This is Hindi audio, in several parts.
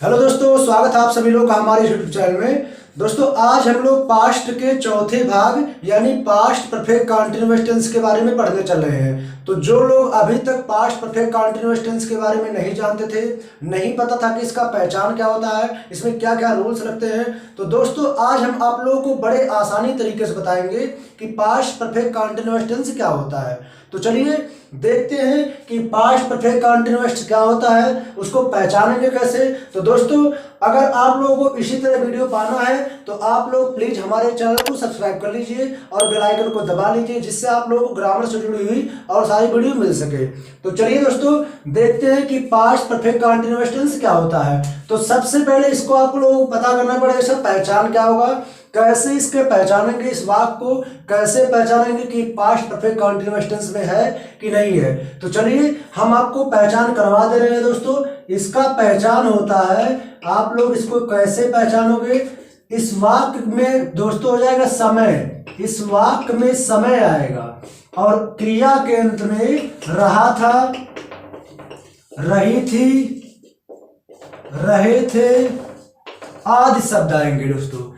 हेलो दोस्तों, स्वागत है आप सभी लोग का हमारे यूट्यूब चैनल में। दोस्तों आज हम लोग पास्ट के चौथे भाग यानी पास्ट परफेक्ट कंटीन्यूअस टेंस के बारे में पढ़ने चल रहे हैं। तो जो लोग अभी तक पास्ट परफेक्ट कंटीन्यूअस टेंस के बारे में नहीं जानते थे, नहीं पता था कि इसका पहचान क्या होता है, इसमें क्या क्या रूल्स लगते हैं, तो दोस्तों आज हम आप लोगों को बड़े आसानी तरीके से बताएंगे कि पास्ट परफेक्ट कंटीन्यूअस टेंस क्या होता है। तो चलिए देखते हैं कि पास्ट परफेक्ट कंटीन्यूअस क्या होता है, उसको पहचानेंगे कैसे। तो दोस्तों अगर आप लोगों को इसी तरह वीडियो पाना है तो आप लोग प्लीज हमारे चैनल को सब्सक्राइब कर लीजिए और बेल आइकन को दबा लीजिए, जिससे आप लोगों को ग्रामर से जुड़ी हुई और सारी वीडियो मिल सके। तो चलिए दोस्तों देखते हैं कि पास्ट परफेक्ट कंटीन्यूअस टेंस क्या होता है। तो सबसे पहले इसको आप लोगों को पता करना पड़ेगा इसका पहचान क्या होगा, कैसे इसके पहचानेंगे, इस वाक्य को कैसे पहचानेंगे कि पास्ट परफेक्ट कंटीन्यूअस टेंस में है कि नहीं है। तो चलिए हम आपको पहचान करवा दे रहे हैं दोस्तों। इसका पहचान होता है, आप लोग इसको कैसे पहचानोगे, इस वाक्य में दोस्तों हो जाएगा समय, इस वाक्य में समय आएगा और क्रिया के अंत में रहा था, रही थी, रहे थे आदि शब्द आएंगे। दोस्तों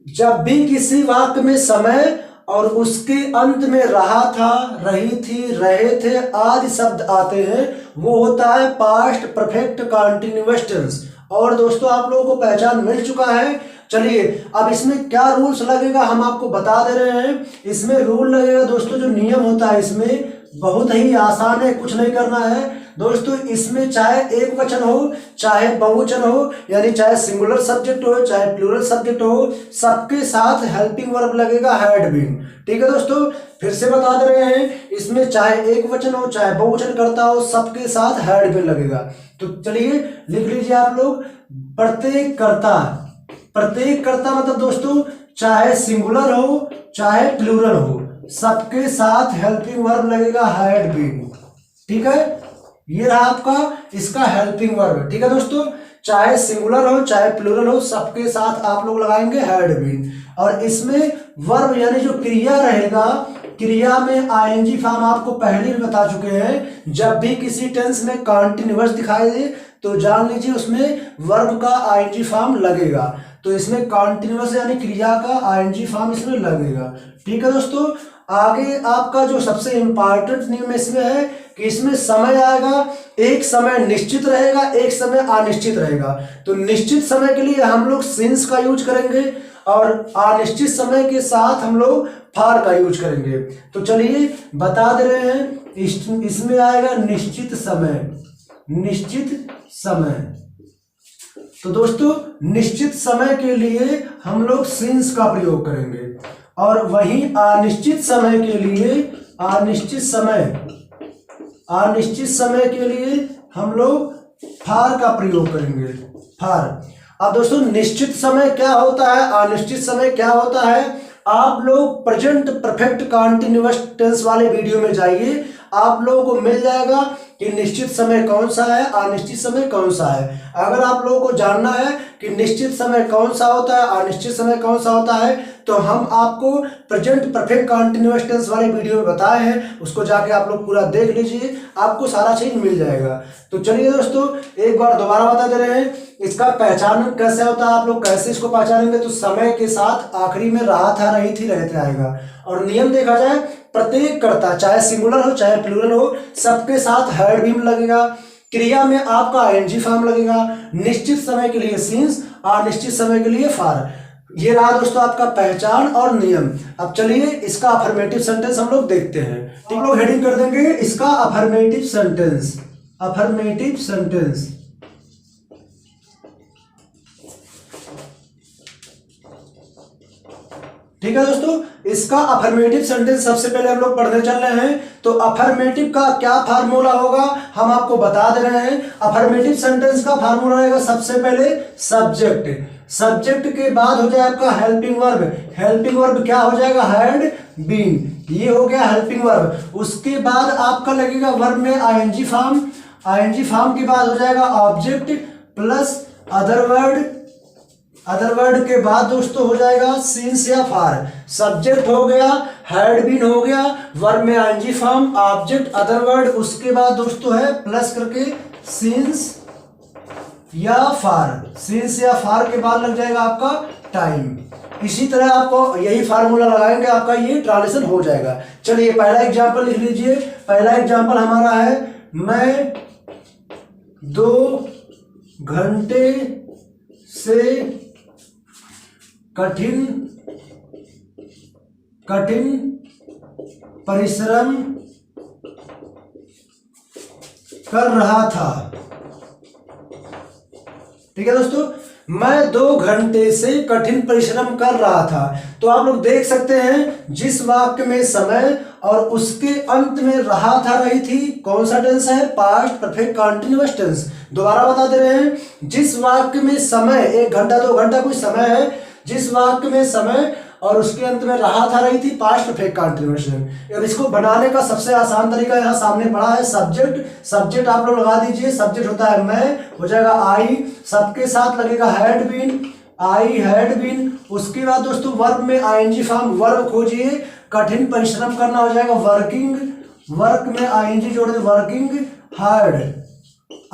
जब भी किसी वाक्य में समय और उसके अंत में रहा था, रही थी, रहे थे आदि शब्द आते हैं, वो होता है पास्ट परफेक्ट कंटीन्यूअस टेंस। और दोस्तों आप लोगों को पहचान मिल चुका है। चलिए अब इसमें क्या रूल्स लगेगा हम आपको बता दे रहे हैं। इसमें रूल लगेगा दोस्तों, जो नियम होता है इसमें बहुत ही आसान है, कुछ नहीं करना है दोस्तों। इसमें चाहे एक वचन हो चाहे बहुवचन हो, यानी चाहे सिंगुलर सब्जेक्ट हो चाहे प्लूरल सब्जेक्ट हो, सबके साथ हेल्पिंग वर्ब लगेगा हैड बीन। ठीक है दोस्तों, फिर से बता दे रहे हैं, इसमें चाहे एक वचन हो चाहे बहुवचन करता हो, सबके साथ हैड बीन लगेगा। तो चलिए लिख लीजिए आप लोग, प्रत्येक कर्ता, प्रत्येक कर्ता मतलब दोस्तों चाहे सिंगुलर हो चाहे प्लूरल हो, सबके साथ हेल्पिंग वर्ब लगेगा हैड बीन। ठीक है, ये रहा आपका इसका हेल्पिंग वर्ब। ठीक है दोस्तों, चाहे सिंगुलर हो चाहे प्लूरल हो, सबके साथ आप लोग लगाएंगे हैड बीन। और इसमें वर्ब यानी जो क्रिया रहेगा, क्रिया में आईएनजी फॉर्म आपको पहले भी बता चुके हैं। जब भी किसी टेंस में कंटीन्यूअस दिखाई दे तो जान लीजिए उसमें वर्ब का आईएनजी फॉर्म लगेगा। तो इसमें कंटीन्यूअस यानी क्रिया का आईएनजी फॉर्म इसमें लगेगा। ठीक है दोस्तों, आगे आपका जो सबसे इंपॉर्टेंट नियम इसमें है कि इसमें समय आएगा, एक समय निश्चित रहेगा एक समय अनिश्चित रहेगा। तो निश्चित समय के लिए हम लोग सिंस का यूज करेंगे और अनिश्चित समय के साथ हम लोग फार का यूज करेंगे। तो चलिए बता दे रहे हैं, इसमें आएगा निश्चित समय, निश्चित समय। तो दोस्तों निश्चित समय के लिए हम लोग सिंस का प्रयोग करेंगे और वहीं अनिश्चित समय के लिए, अनिश्चित समय, अनिश्चित समय के लिए हम लोग फार का प्रयोग करेंगे, फार। अब दोस्तों निश्चित समय क्या होता है, अनिश्चित समय क्या होता है, आप लोग प्रेजेंट परफेक्ट कंटीन्यूअस टेंस वाले वीडियो में जाइए, आप लोगों को मिल जाएगा कि निश्चित समय कौन सा है, अनिश्चित समय कौन सा है। अगर आप लोगों को जानना है कि निश्चित समय कौन सा होता है, अनिश्चित समय कौन सा होता है, तो हम आपको प्रेजेंट परफेक्ट कंटीन्यूअस टेंस वाले वीडियो में बताए हैं, उसको जाके आप लोग पूरा देख लीजिए, आपको सारा चीज मिल जाएगा। तो चलिए दोस्तों एक बार दोबारा बता दे रहे हैं, इसका पहचान कैसे होता है, आप लोग कैसे इसको पहचानेंगे। तो समय के साथ आखिरी में रहा था, रही थी, रहे थे आएगा। और नियम देखा जाए, प्रत्येक कर्ता चाहे सिंगुलर हो चाहे प्लूरल हो, सबके साथ हैड बीन लगेगा, क्रिया में आपका आईएनजी फॉर्म लगेगा, निश्चित समय के लिए सिंस, अनिश्चित समय के लिए फार। ये रहा दोस्तों आपका पहचान और नियम। अब चलिए इसका अफर्मेटिव सेंटेंस हम लोग देखते हैं। तो हम लोग हेडिंग कर देंगे इसका अफर्मेटिव सेंटेंस, अफर्मेटिव सेंटेंस। ठीक है दोस्तों, इसका अफर्मेटिव सेंटेंस सबसे पहले हम लोग पढ़ने चल रहे हैं। तो अफर्मेटिव का क्या फार्मूला होगा हम आपको बता दे रहे हैं। अफर्मेटिव सेंटेंस का फार्मूला रहेगा सबसे पहले सब्जेक्ट, सब्जेक्ट के बाद हो जाए आपका हेल्पिंग वर्ब, हेल्पिंग वर्ब क्या हो जाएगा, हैड बीन, ये हो गया हेल्पिंग वर्ब। उसके बाद आपका लगेगा वर्ब में आईएनजी फॉर्म, आईएनजी फॉर्म के बाद हो जाएगा object plus other word, other word के बाद दोस्तों हो जाएगा सिंस या फार। सब्जेक्ट हो गया, हैड बीन हो गया, वर्ब में ING form, object, other word, उसके बाद दोस्तों है प्लस करके सिंस या फार, सिंस या फार के बाद लग जाएगा आपका टाइम। इसी तरह आपको यही फार्मूला लगाएंगे, आपका ये ट्रांजिशन हो जाएगा। चलिए पहला एग्जांपल लिख लीजिए। पहला एग्जांपल हमारा है, मैं 2 घंटे से कठिन परिश्रम कर रहा था। ठीक है दोस्तों, मैं 2 घंटे से कठिन परिश्रम कर रहा था। तो आप लोग देख सकते हैं जिस वाक्य में समय और उसके अंत में रहा था रही थी, कौन सा टेंस है? Past perfect continuous tense. दोबारा बता दे रहे हैं, जिस वाक्य में समय 1 घंटा 2 घंटा कोई समय है, जिस वाक्य में समय और उसके अंत में रहा था रही थी, पास्ट परफेक्ट कंटीन्यूअस टेंस। अब इसको बनाने का सबसे आसान तरीका यहाँ सामने पड़ा है, सब्जेक्ट आप लोग लगा दीजिए। सब्जेक्ट होता है मैं, हो जाएगा आई, सबके साथ लगेगा had been, I had been. उसके बाद दोस्तों वर्ब में आईएनजी फॉर्म, वर्ब खोजिए। कठिन परिश्रम करना हो जाएगा वर्किंग, वर्क में आईएनजी जोड़ दे, working hard,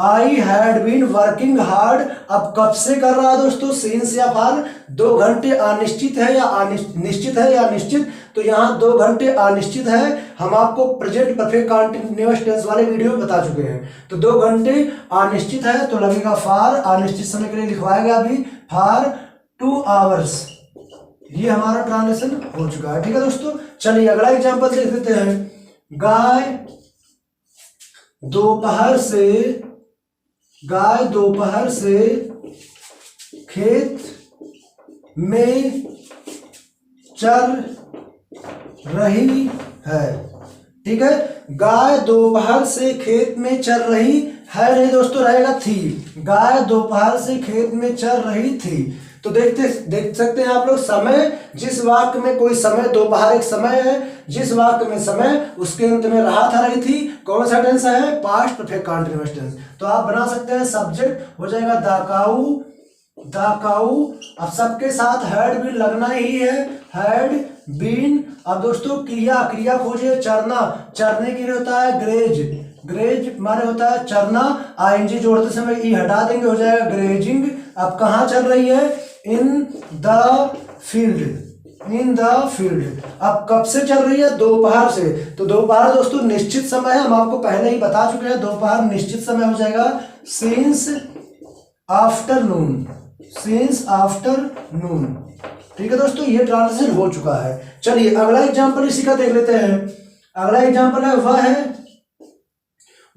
I had been working hard. अब कब से कर रहा है दोस्तों? सिंस या फार। 2 घंटे अनिश्चित है या निश्चित है या निश्चित, तो यहाँ 2 घंटे अनिश्चित है। हम आपको प्रेजेंट परफेक्ट कंटीन्यूअस टेंस वाले वीडियो में बता चुके हैं। तो 2 घंटे अनिश्चित है तो लगेगा फार, अनिश्चित समय के लिए लिखवाएगा अभी फार 2 आवर्स। ये हमारा ट्रांसलेशन हो चुका है। ठीक है दोस्तों, चलिए अगला एग्जांपल देख लेते हैं। गाय दोपहर से खेत में चर रही है। ठीक है, गाय दोपहर से खेत में चर रही है, नहीं दोस्तों रहेगा थी। गाय दोपहर से खेत में चर रही थी। तो देख सकते हैं आप लोग, समय जिस वाक्य में कोई समय, दोपहर एक समय है, जिस वाक्य में समय उसके अंत में रहा था रही थी, कौन सा टेंस है? Past perfect continuous tense. तो आप बना सकते हैं, सब्जेक्ट हो जाएगा दाकाऊ। अब सबके साथ हैड बीन लगना ही है, हैड बीन। अब दोस्तों क्रिया खोजिए। चरने के लिए होता है ग्रेज माने होता है चरना, आईएनजी जोड़ते समय ई हटा देंगे, हो जाएगा ग्रेजिंग। अब कहाँ चल रही है? In the field. अब कब से चल रही है? दोपहर से। तो दोपहर दोस्तों निश्चित समय है, हम आपको पहले ही बता चुके हैं, दोपहर निश्चित समय हो जाएगा सिंस आफ्टरनून। ठीक है दोस्तों, ये ट्रांसलेशन हो चुका है। चलिए अगला एग्जांपल इसी का देख लेते हैं। अगला एग्जांपल है,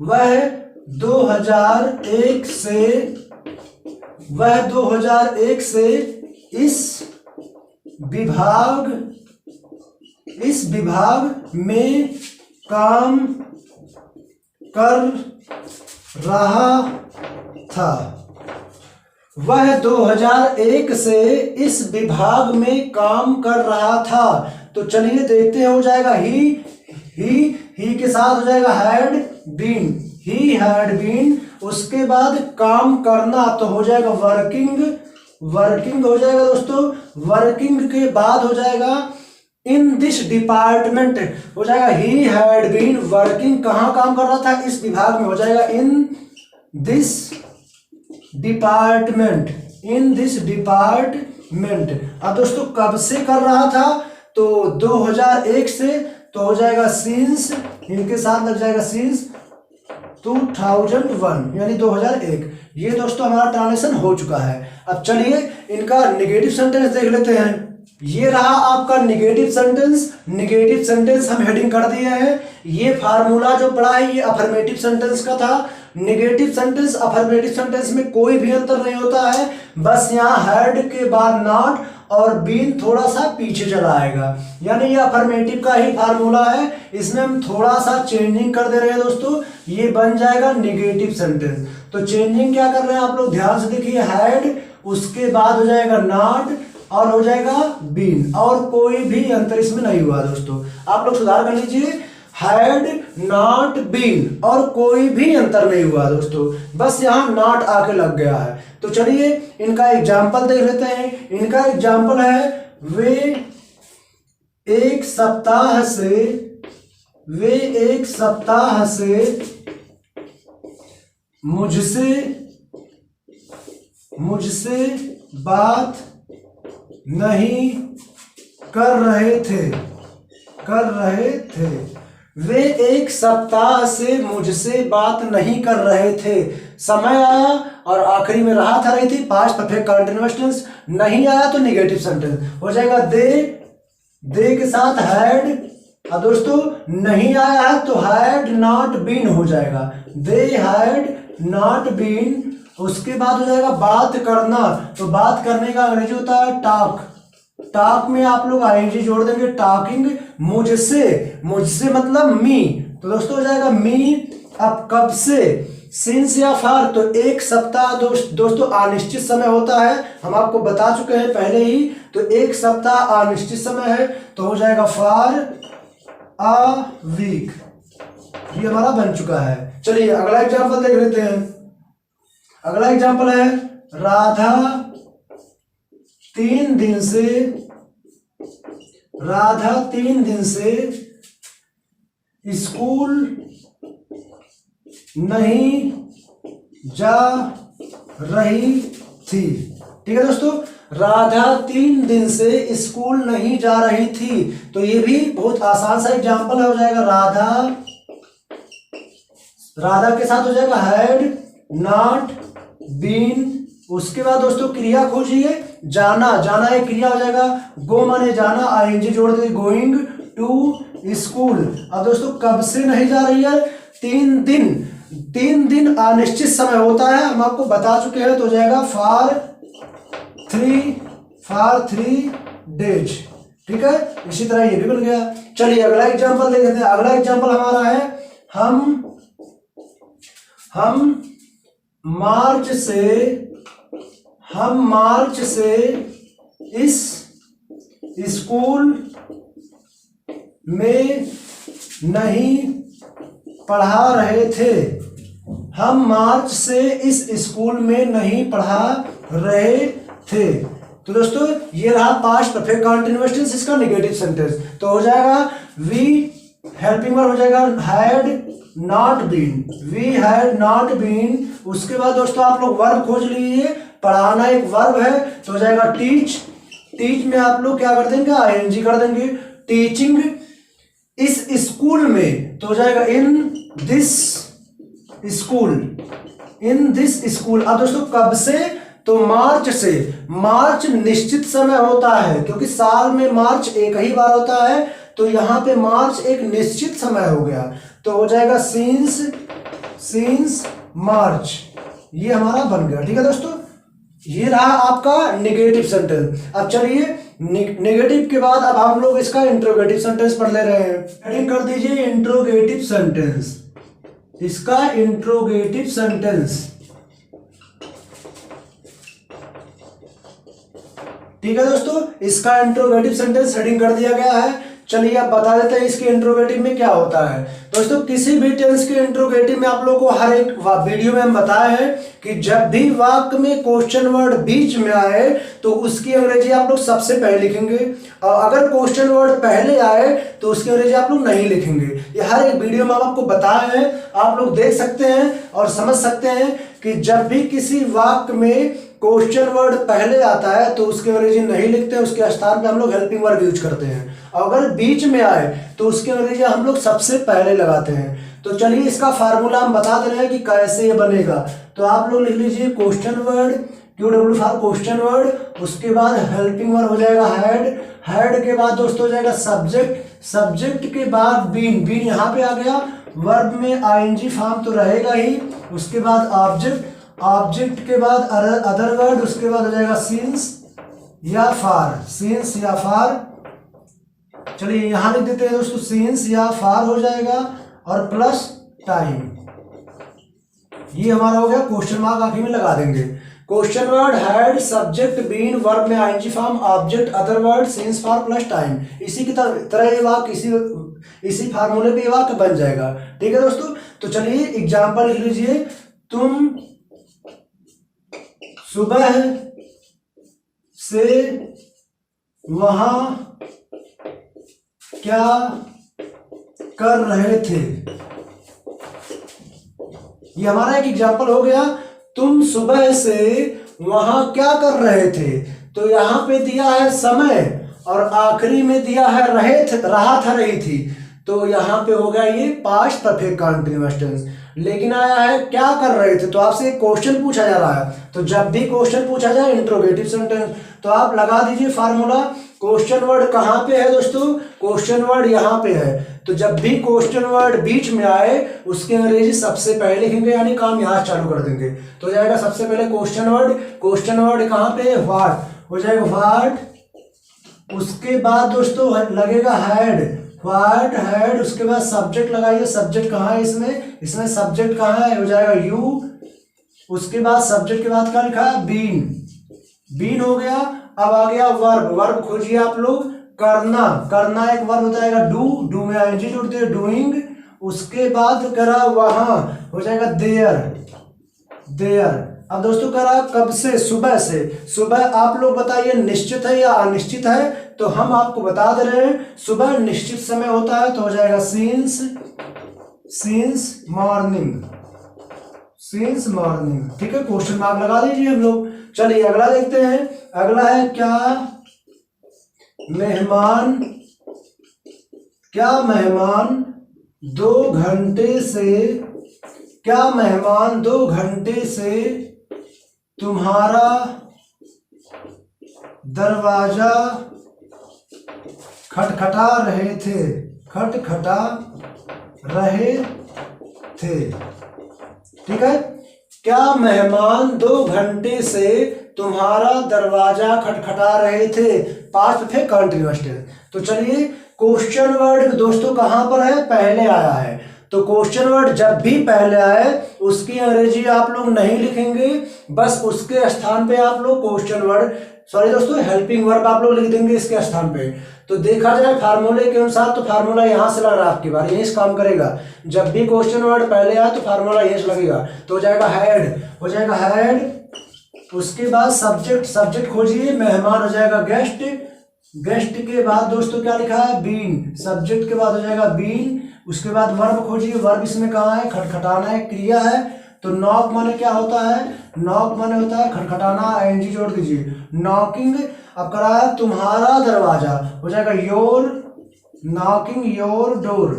वह 2001 से इस विभाग में काम कर रहा था। वह 2001 से इस विभाग में काम कर रहा था। तो चलिए देखते हैं, हो जाएगा ही के साथ हो जाएगा हैड बीन। उसके बाद काम करना तो हो जाएगा वर्किंग हो जाएगा दोस्तों। वर्किंग के बाद हो जाएगा इन दिस डिपार्टमेंट, हो जाएगा ही हैड बीन वर्किंग। कहाँ काम कर रहा था? इस विभाग में, हो जाएगा इन दिस डिपार्टमेंट। अब दोस्तों कब से कर रहा था? तो 2001 से, तो हो जाएगा सिंस, इनके साथ लग जाएगा सिंस 2001 यानी 2001। ये दोस्तों हमारा ट्रांसलेशन हो चुका है। अब चलिए इनका निगेटिव सेंटेंस देख लेते हैं। ये रहा आपका निगेटिव सेंटेंस हम हेडिंग कर दिए हैं। ये फार्मूला जो पढ़ा है ये अफर्मेटिव सेंटेंस का था। निगेटिव सेंटेंस अफर्मेटिव सेंटेंस में कोई भी अंतर नहीं होता है, बस यहाँ हैड के बाद नॉट और बीन थोड़ा सा पीछे चला आएगा, यानी ये अफर्मेटिव का ही फार्मूला है। इसमें हम थोड़ा सा चेंजिंग कर दे रहे हैं दोस्तों, ये बन जाएगा निगेटिव सेंटेंस। तो चेंजिंग क्या कर रहे हैं आप लोग ध्यान से देखिए, हैड उसके बाद हो जाएगा नॉट और हो जाएगा बीन, और कोई भी अंतर इसमें नहीं हुआ दोस्तों। आप लोग सुधार कर लीजिए, हैड नॉट बीन और कोई भी अंतर नहीं हुआ दोस्तों, बस यहाँ नॉट आके लग गया है। तो चलिए इनका एग्जाम्पल देख लेते हैं। इनका एग्जाम्पल है, वे एक सप्ताह मुझसे बात नहीं कर रहे थे, वे एक सप्ताह से मुझसे बात नहीं कर रहे थे। समय आया और आखिरी में रहा था रही थी, पास्ट परफेक्ट कंटीन्यूअस टेंस। नहीं आया तो नेगेटिव सेंटेंस हो जाएगा दे के साथ हैड। अब दोस्तों नहीं आया है तो हैड नॉट बीन हो जाएगा, दे हैड नॉट बीन। उसके बाद हो जाएगा बात करना, तो बात करने का अंग्रेजी होता है टॉक। टॉक में आप लोग आईएनजी जोड़ देंगे, टॉकिंग मुझसे मतलब मी, तो दोस्तों हो जाएगा मी। अब कब से, सिंस या फार, तो एक सप्ताह दोस्तों अनिश्चित समय होता है, हम आपको बता चुके हैं पहले ही। तो एक सप्ताह अनिश्चित समय है, तो हो जाएगा फॉर अ वीक। ये हमारा बन चुका है। चलिए अगला एग्जांपल देख लेते हैं। अगला एग्जांपल है राधा 3 दिन से स्कूल नहीं जा रही थी। ठीक है दोस्तों, राधा 3 दिन से स्कूल नहीं जा रही थी। तो ये भी बहुत आसान सा एग्जांपल हो जाएगा। राधा के साथ हो जाएगा हैड नॉट बीन। उसके बाद दोस्तों क्रिया खोजिए, जाना एक क्रिया हो जाएगा, गो माने जाना, आईएनजी जोड़ देंगे, गोइंग टू स्कूल। अब दोस्तों कब से नहीं जा रही है, 3 दिन अनिश्चित समय होता है, हम आपको बता चुके हैं। तो हो जाएगा फॉर 3 डेज। ठीक है, इसी तरह ये भी बन गया। चलिए अगला एग्जांपल देख लेते हैं। अगला एग्जांपल हमारा है हम मार्च से इस स्कूल में नहीं पढ़ा रहे थे। हम मार्च से इस स्कूल में नहीं पढ़ा रहे थे। तो दोस्तों ये रहा पास्ट परफेक्ट कंटीन्यूअस टेंस, इसका नेगेटिव सेंटेंस। तो हो जाएगा वी, हेल्पिंग वर्ब हो जाएगा हैड नॉट बीन। उसके बाद दोस्तों आप लोग वर्ब खोज लीजिए, पढ़ाना एक वर्ब है, तो हो जाएगा टीच में आप लोग क्या कर देंगे, आईएनजी कर देंगे, टीचिंग इस स्कूल में, तो हो जाएगा इन दिस स्कूल। अब दोस्तों कब से, तो मार्च से। मार्च निश्चित समय होता है, क्योंकि साल में मार्च एक ही बार होता है, तो यहाँ पे मार्च एक निश्चित समय हो गया, तो हो जाएगा सिंस मार्च। ये हमारा बन गया। ठीक है दोस्तों, ये रहा आपका नेगेटिव सेंटेंस। अब चलिए नेगेटिव के बाद अब हम लोग इसका इंट्रोगेटिव सेंटेंस पढ़ ले रहे हैं। हेडिंग कर दीजिए इंट्रोगेटिव सेंटेंस। इसका इंट्रोगेटिव सेंटेंस, ठीक है दोस्तों, इसका इंट्रोगेटिव सेंटेंस हेडिंग कर दिया गया है। चलिए अब बता देते हैं इसके इंट्रोगेटिव में क्या होता है। दोस्तों किसी भी टेंस के इंट्रोगेटिव में आप लोगों को हर एक वीडियो में हम बताए हैं कि जब भी वाक्य में क्वेश्चन वर्ड बीच में आए तो उसकी अंग्रेजी आप लोग सबसे पहले लिखेंगे, और अगर क्वेश्चन वर्ड पहले आए तो उसकी अंग्रेजी आप लोग नहीं लिखेंगे। ये हर एक वीडियो में हम आपको बताए हैं, आप लोग देख सकते हैं और समझ सकते हैं कि जब भी किसी वाक्य में क्वेश्चन वर्ड पहले आता है तो उसकी अंग्रेजी नहीं लिखते हैं, उसके स्थान पे हम लोग हेल्पिंग वर्ब यूज करते हैं। अगर बीच में आए तो उसकी अंग्रेजी हम लोग सबसे पहले लगाते हैं। तो चलिए इसका फार्मूला हम बता दे रहे हैं कि कैसे ये बनेगा। तो आप लोग लिख लीजिए question word, QW for question word, उसके बाद हेल्पिंग वर्ब हो जाएगा हेड के बाद दोस्तों हो जाएगा सब्जेक्ट के बाद बीन यहाँ पे आ गया, वर्ब में आईएनजी फॉर्म तो रहेगा ही, उसके बाद ऑब्जेक्ट के बाद अदर वर्ड, उसके बाद हो जाएगा सिंस या फार। चलिए यहां लिख देते हैं दोस्तों सिंस या फार हो जाएगा, और प्लस टाइम। ये हमारा हो गया, क्वेश्चन मार्क आखिर में लगा देंगे। Question word head, subject been, verb में ING form, object other word, since for plus time. इसी की तरह ये वाक्य इसी फार्मूले पे ये वाक्य बन जाएगा। ठीक है दोस्तों, तो चलिए एग्जाम्पल लिख लीजिए। तुम सुबह से वहां क्या कर रहे थे। ये हमारा एक एग्जाम्पल हो गया। तुम सुबह से वहां क्या कर रहे थे। तो यहाँ पे दिया है समय और आखिरी में दिया है रहा था, रही थी। तो यहाँ पे हो गया ये पास्ट परफेक्ट कंटीन्यूअस टेंस। लेकिन आया है क्या कर रहे थे, तो आपसे एक क्वेश्चन पूछा जा रहा है। तो जब भी क्वेश्चन पूछा जाए इंट्रोगेटिव सेंटेंस, तो आप लगा दीजिए फार्मूला। क्वेश्चन वर्ड कहाँ पे है दोस्तों, क्वेश्चन वर्ड यहाँ पे है। तो जब भी क्वेश्चन वर्ड बीच में आए उसके अंग्रेजी सबसे पहले लिखेंगे, यानी काम यहाँ चालू कर देंगे। तो जाएगा सबसे पहले क्वेश्चन वर्ड कहाँ पे है, व्हाट हो जाएगा व्हाट। उसके बाद दोस्तों लगेगा हैड, व्हाट हैड। उसके बाद सब्जेक्ट लगाइए, सब्जेक्ट कहाँ है इसमें सब्जेक्ट कहाँ है, हो जाएगा यू। उसके बाद सब्जेक्ट के बाद क्या लिखा है, बीन हो गया। अब आ गया वर्ब खोजिए आप लोग। करना एक वर्ब हो जाएगा, डू में आईएनजी जोड़ दिए, डूइंग। उसके बाद करा वहां, हो जाएगा देयर। अब दोस्तों करा कब से, सुबह आप लोग बताइए निश्चित है या अनिश्चित है। तो हम आपको बता दे रहे हैं सुबह निश्चित समय होता है, तो हो जाएगा सिंस मॉर्निंग। ठीक है, क्वेश्चन मार्क लगा दीजिए हम लोग। चलिए अगला देखते हैं। अगला है क्या मेहमान 2 घंटे से तुम्हारा दरवाजा खटखटा रहे थे। ठीक है, क्या मेहमान 2 घंटे से तुम्हारा दरवाजा खटखटा रहे थे, पास्ट परफेक्ट कंटीन्यूअस टेंस। तो चलिए क्वेश्चन वर्ड दोस्तों कहां पर है, पहले आया है। तो क्वेश्चन वर्ड जब भी पहले आए उसकी अंग्रेजी आप लोग नहीं लिखेंगे, बस उसके स्थान पे आप लोग हेल्पिंग वर्ब आप लोग लिख देंगे इसके स्थान पे। तो देखा जाए फार्मूले के अनुसार, तो फार्मूला यहां से लग रहा है आपकी बार, यही काम करेगा। जब भी क्वेश्चन वर्ड पहले आए तो फार्मूला यही से लगेगा। तो हो जाएगा हैड। उसके बाद सब्जेक्ट खोजिए, मेहमान हो जाएगा गेस्ट के बाद दोस्तों क्या लिखा है, बीन। सब्जेक्ट के बाद हो जाएगा बीन। उसके बाद वर्ब खोजिए, वर्ब इसमें कहाँ है, खटखटाना है, क्रिया है। तो नॉक माने क्या होता है, नॉक माने होता है खटखटाना, आईएनजी जोड़ दीजिए, नॉकिंग। अब करा है तुम्हारा दरवाजा, हो जाएगा नॉकिंग योर डोर।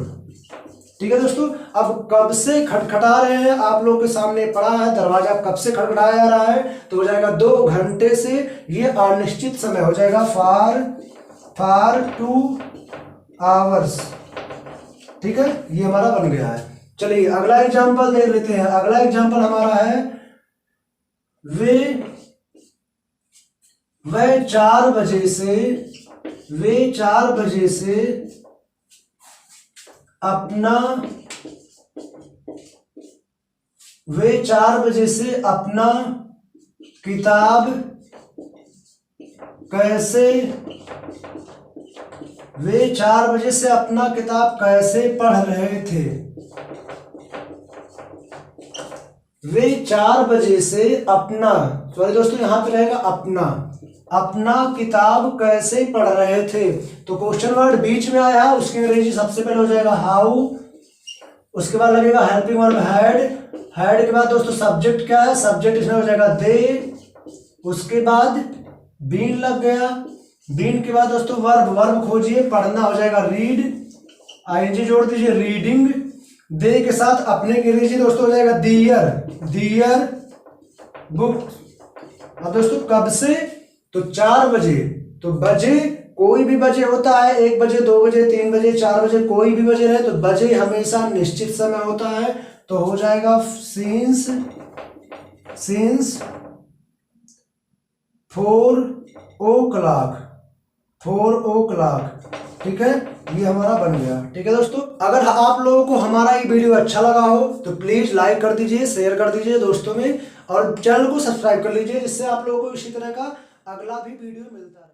ठीक है दोस्तों, अब कब से खटखटा रहे हैं आप लोग के सामने पड़ा है, दरवाजा कब से खटखटाया जा रहा है। तो हो जाएगा 2 घंटे से, ये अनिश्चित समय हो जाएगा फॉर 2 आवर्स। ठीक है, ये हमारा बन गया है। चलिए अगला एग्जांपल देख लेते हैं। अगला एग्जांपल हमारा है वे 4 बजे से अपना किताब कैसे पढ़ रहे थे। वे 4 बजे से अपना, सॉरी दोस्तों यहाँ पे रहेगा अपना किताब कैसे पढ़ रहे थे। तो क्वेश्चन वर्ड बीच में आया है, उसकी अंग्रेजी सबसे पहले हो जाएगा हाउ। उसके बाद लगेगा हेल्पिंग वर्ब हैड के बाद दोस्तों सब्जेक्ट क्या है, सब्जेक्ट इसमें हो जाएगा दे। उसके बाद बीन लग गया, बीन के बाद दोस्तों वर्ब खोजिए, पढ़ना हो जाएगा रीड, आईएनजी जोड़ दीजिए, रीडिंग। दे के साथ अपने की अंग्रेजी दोस्तों हो जाएगा दियर बुक। अब दोस्तों कब से, तो 4 बजे। तो बजे कोई भी बजे होता है, 1 बजे 2 बजे 3 बजे 4 बजे, कोई भी बजे रहे, तो बजे हमेशा निश्चित समय होता है। तो हो जाएगा सिंस 4 o'clock। ठीक है, ये हमारा बन गया। ठीक है दोस्तों, अगर आप लोगों को हमारा ये वीडियो अच्छा लगा हो तो प्लीज लाइक कर दीजिए, शेयर कर दीजिए दोस्तों में, और चैनल को सब्सक्राइब कर लीजिए, जिससे आप लोगों को इसी तरह का अगला भी वीडियो मिलता है।